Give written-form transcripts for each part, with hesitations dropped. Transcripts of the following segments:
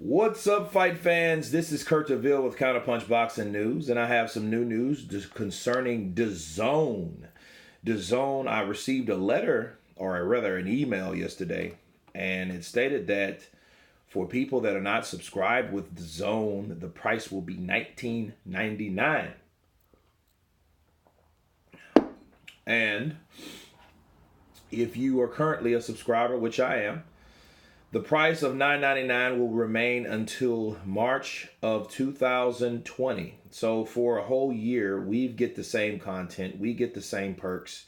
What's up, fight fans? This is Kurt DeVille with Counterpunch Boxing News, and I have some new news concerning Dazn. Dazn, I received a letter, or rather an email yesterday, and it stated that for people that are not subscribed with Dazn, the price will be $19.99. And if you are currently a subscriber, which I am, the price of $9.99 will remain until March of 2020. So for a whole year, we get the same content. We get the same perks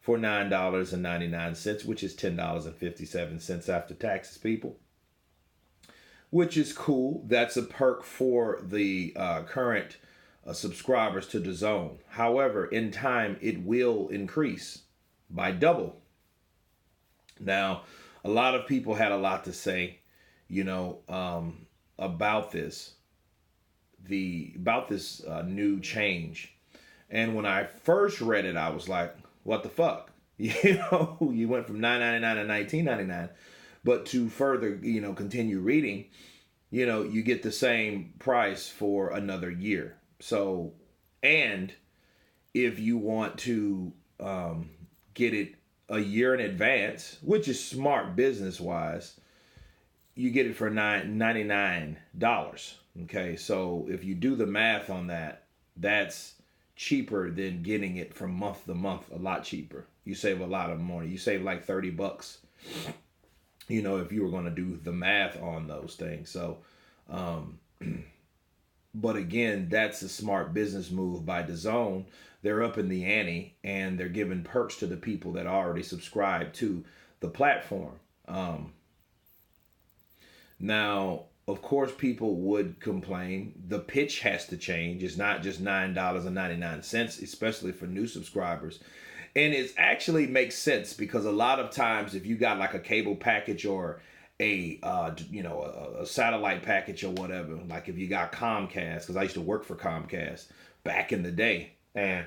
for $9.99, which is $10.57 after taxes, people. Which is cool. That's a perk for the current subscribers to Dazn. However, in time, it will increase by double. Now, a lot of people had a lot to say, about this, new change. And when I first read it, I was like, what the fuck? You went from $9.99 to $19.99. But to further, continue reading, you get the same price for another year. So, and if you want to get it a year in advance, which is smart business-wise, you get it for $99. Okay, so if you do the math on that, that's cheaper than getting it from month to month, a lot cheaper. You save a lot of money. You save like $30, if you were going to do the math on those things. So, but again, that's a smart business move by Dazn. They're up in the ante, and they're giving perks to the people that already subscribe to the platform. Now, of course, people would complain. The pitch has to change. It's not just $9.99, especially for new subscribers. And it actually makes sense because a lot of times if you got like a cable package or a satellite package or whatever, like if you got Comcast, because I used to work for Comcast back in the day, and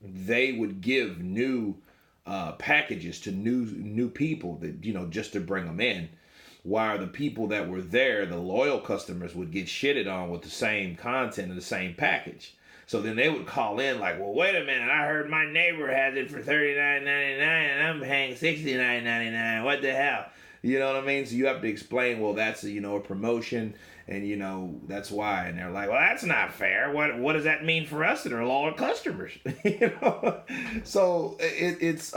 they would give new packages to new people that, just to bring them in, while the people that were there, the loyal customers, would get shitted on with the same content and the same package. So then they would call in like, well, wait a minute, I heard my neighbor has it for $39.99 and I'm paying $69.99. What the hell? You know what I mean? So you have to explain, well, that's a promotion, and that's why. And they're like, well, that's not fair. What does that mean for us that are loyal customers? So it's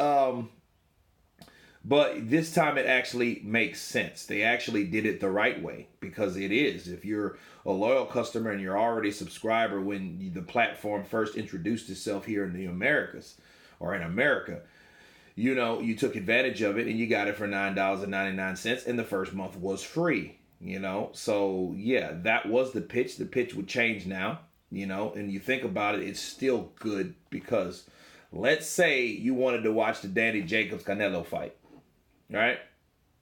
but this time it actually makes sense. They actually did it the right way, because it is. If you're a loyal customer and you're already a subscriber when the platform first introduced itself here in the Americas, or in America, you took advantage of it and you got it for $9.99, and the first month was free, So, yeah, that was the pitch. The pitch would change now, and you think about it, it's still good, because let's say you wanted to watch the Danny Jacobs-Canelo fight, right?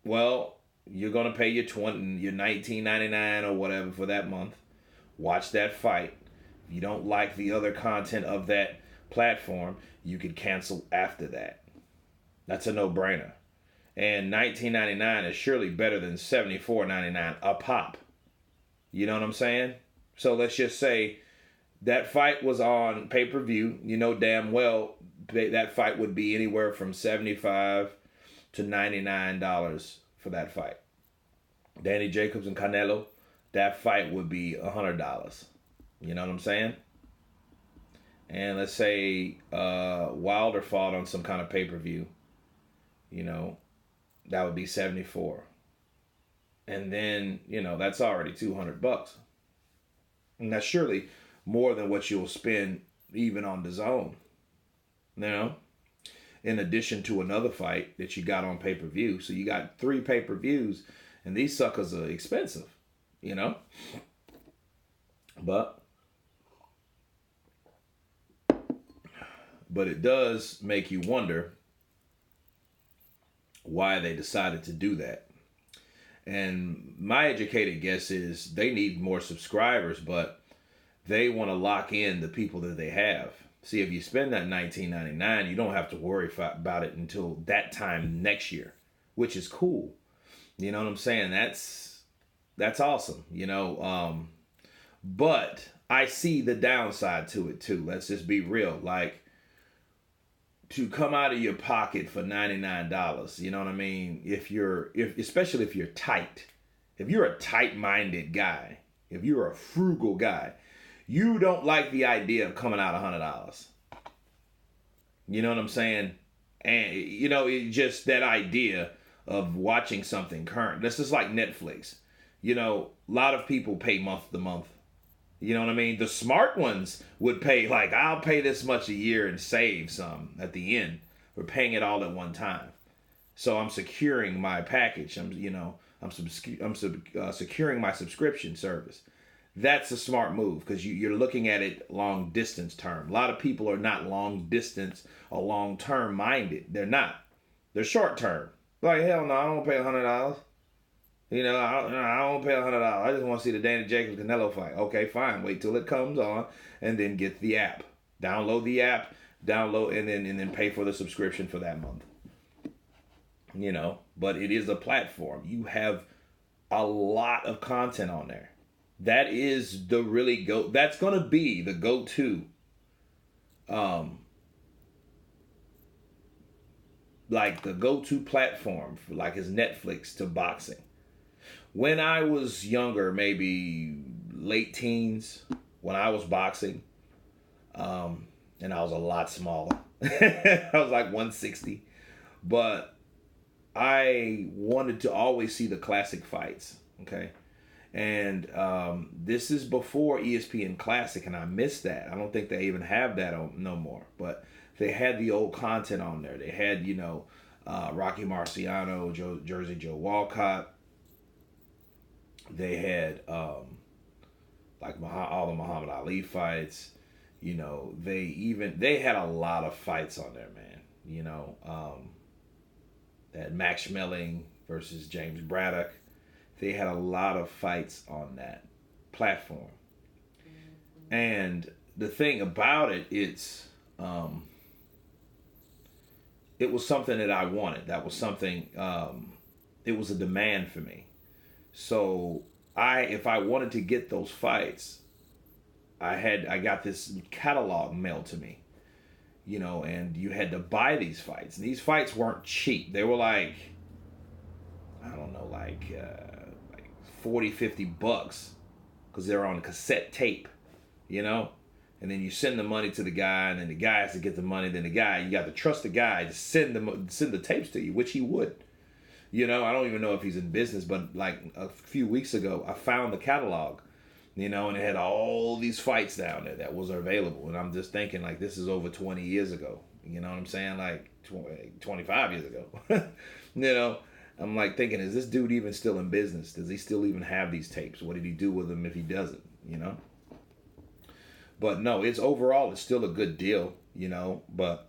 Well, you're going to pay your $19.99 or whatever for that month. Watch that fight. If you don't like the other content of that platform, you could cancel after that. That's a no-brainer. And $19.99 is surely better than $74.99 a pop. You know what I'm saying? So let's just say that fight was on pay-per-view. You know damn well that fight would be anywhere from $75 to $99 for that fight. Danny Jacobs and Canelo, that fight would be $100. You know what I'm saying? And let's say Wilder fought on some kind of pay-per-view. That would be $74. And then, that's already $200. And that's surely more than what you'll spend even on Dazn. In addition to another fight that you got on pay-per-view. So you got 3 pay-per-views, and these suckers are expensive, But it does make you wonder why they decided to do that. And my educated guess is they need more subscribers, but they want to lock in the people that they have. See, if you spend that $19.99, you don't have to worry about it until that time next year, which is cool. You know what I'm saying? That's that's awesome, but I see the downside to it too. Let's just be real. Like, to come out of your pocket for $99, you know what I mean? Especially if you're tight, if you're a tight-minded guy, if you're a frugal guy, you don't like the idea of coming out $100. You know what I'm saying? And it just that idea of watching something current. That's just like Netflix. A lot of people pay month to month. You know what I mean? The smart ones would pay, like, I'll pay this much a year and save some at the end. We're paying it all at one time. So I'm securing my package. I'm securing my subscription service. That's a smart move because you're looking at it long distance term. A lot of people are not long distance or long term minded. They're not. They're short term. Like, hell no, I don't pay $100. I don't pay $100. I just want to see the Danny Jacobs Canelo fight. Okay, fine. Wait till it comes on, and then get the app. Download the app. And then pay for the subscription for that month. But it is a platform. You have a lot of content on there. That is that's gonna be the go-to. Like the go-to platform for, like, is Netflix to boxing. When I was younger, maybe late teens, when I was boxing, and I was a lot smaller. I was like 160. But I wanted to always see the classic fights, okay? And this is before ESPN Classic, and I missed that. I don't think they even have that no more. But they had the old content on there. They had, Rocky Marciano, Jersey Joe Walcott. They had like all the Muhammad Ali fights. They had a lot of fights on there, man. That Max Schmeling versus James Braddock. They had a lot of fights on that platform. And the thing about it, it was something that I wanted. That was something, it was a demand for me. So if I wanted to get those fights, I got this catalog mailed to me, and you had to buy these fights. And these fights weren't cheap. They were like, I don't know, like $40-50 because they're on cassette tape, and then you send the money to the guy, and then the guy has to get the money. Then you got to trust the guy to send the tapes to you, which he would. I don't even know if he's in business, but like a few weeks ago, I found the catalog, and it had all these fights down there that was available. And I'm just thinking, like, this is over 20 years ago. You know what I'm saying? Like 25 years ago. I'm like thinking, is this dude even still in business? Does he still even have these tapes? What did he do with them if he doesn't? But no, it's still a good deal, but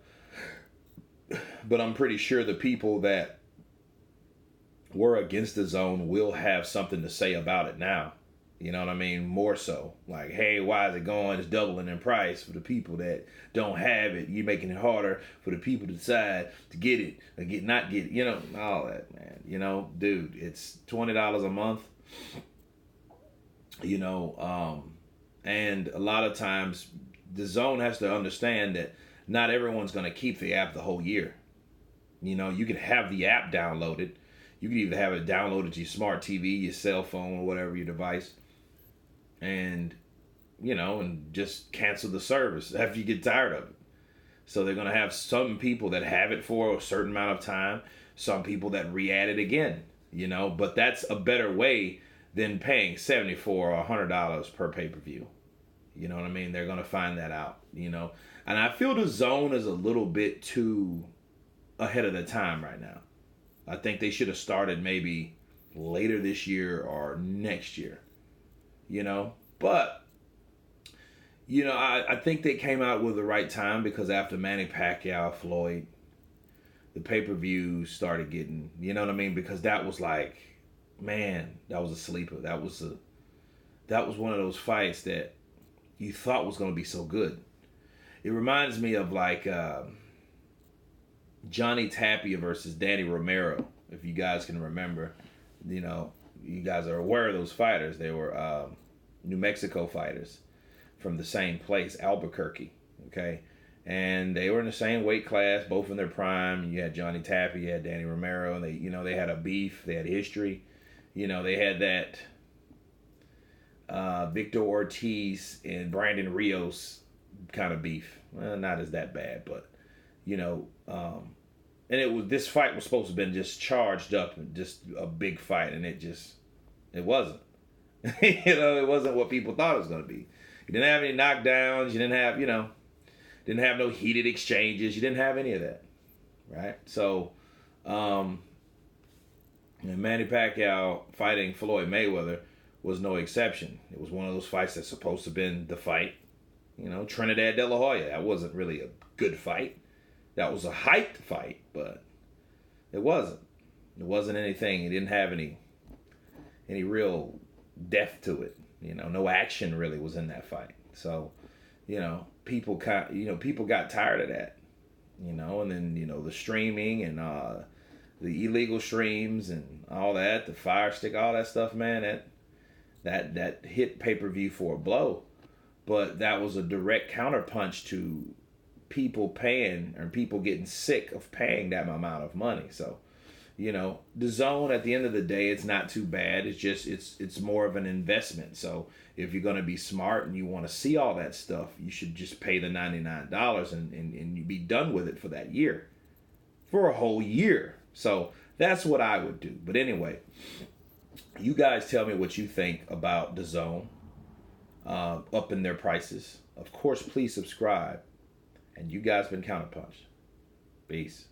I'm pretty sure the people that were against Dazn will have something to say about it now. You know what I mean? More so. Like, hey, why is it going? It's doubling in price for the people that don't have it. You're making it harder for the people to decide to get it or not get it. All that, man. Dude, it's $20 a month. And a lot of times Dazn has to understand that not everyone's going to keep the app the whole year. You can have the app downloaded. You can either have it downloaded to your smart TV, your cell phone, or whatever your device. And, and just cancel the service after you get tired of it. So they're going to have some people that have it for a certain amount of time. Some people that re-add it again, But that's a better way than paying $74 or $100 per pay-per-view. You know what I mean? They're going to find that out, And I feel Dazn is a little bit too ahead of the time right now. I think they should have started maybe later this year or next year, But, I think they came out with the right time because after Manny Pacquiao, Floyd, the pay-per-view started getting, you know what I mean? Because that was like, man, that was a sleeper. That was one of those fights that you thought was going to be so good. It reminds me of like Johnny Tapia versus Danny Romero, if you guys can remember. you guys are aware of those fighters. They were New Mexico fighters from the same place, Albuquerque. Okay, and they were in the same weight class, both in their prime. You had Johnny Tapia, you had Danny Romero, and they had a beef. They had history. They had that Victor Ortiz and Brandon Rios kind of beef. Well, not as that bad, but and this fight was supposed to have been just charged up and just a big fight, and it wasn't. It wasn't what people thought it was going to be. You didn't have any knockdowns. You didn't have no heated exchanges. You didn't have any of that, right? So, Manny Pacquiao fighting Floyd Mayweather was no exception. It was one of those fights that's supposed to have been the fight. Trinidad De La Hoya, that wasn't really a good fight. That was a hyped fight, but it wasn't. It wasn't anything. It didn't have any real depth to it. No action really was in that fight. So, people got tired of that. And then the streaming and the illegal streams and all that, the Fire Stick, all that stuff, man. That hit pay-per-view for a blow, but that was a direct counterpunch to people paying or people getting sick of paying that amount of money. So, Dazn, at the end of the day, it's not too bad. It's just it's more of an investment. So if you're gonna be smart and you want to see all that stuff, you should just pay the $99 and you be done with it for that year, for a whole year. So that's what I would do. But anyway, you guys tell me what you think about Dazn upping their prices. Of course, please subscribe. And you guys been Counterpunch. Peace.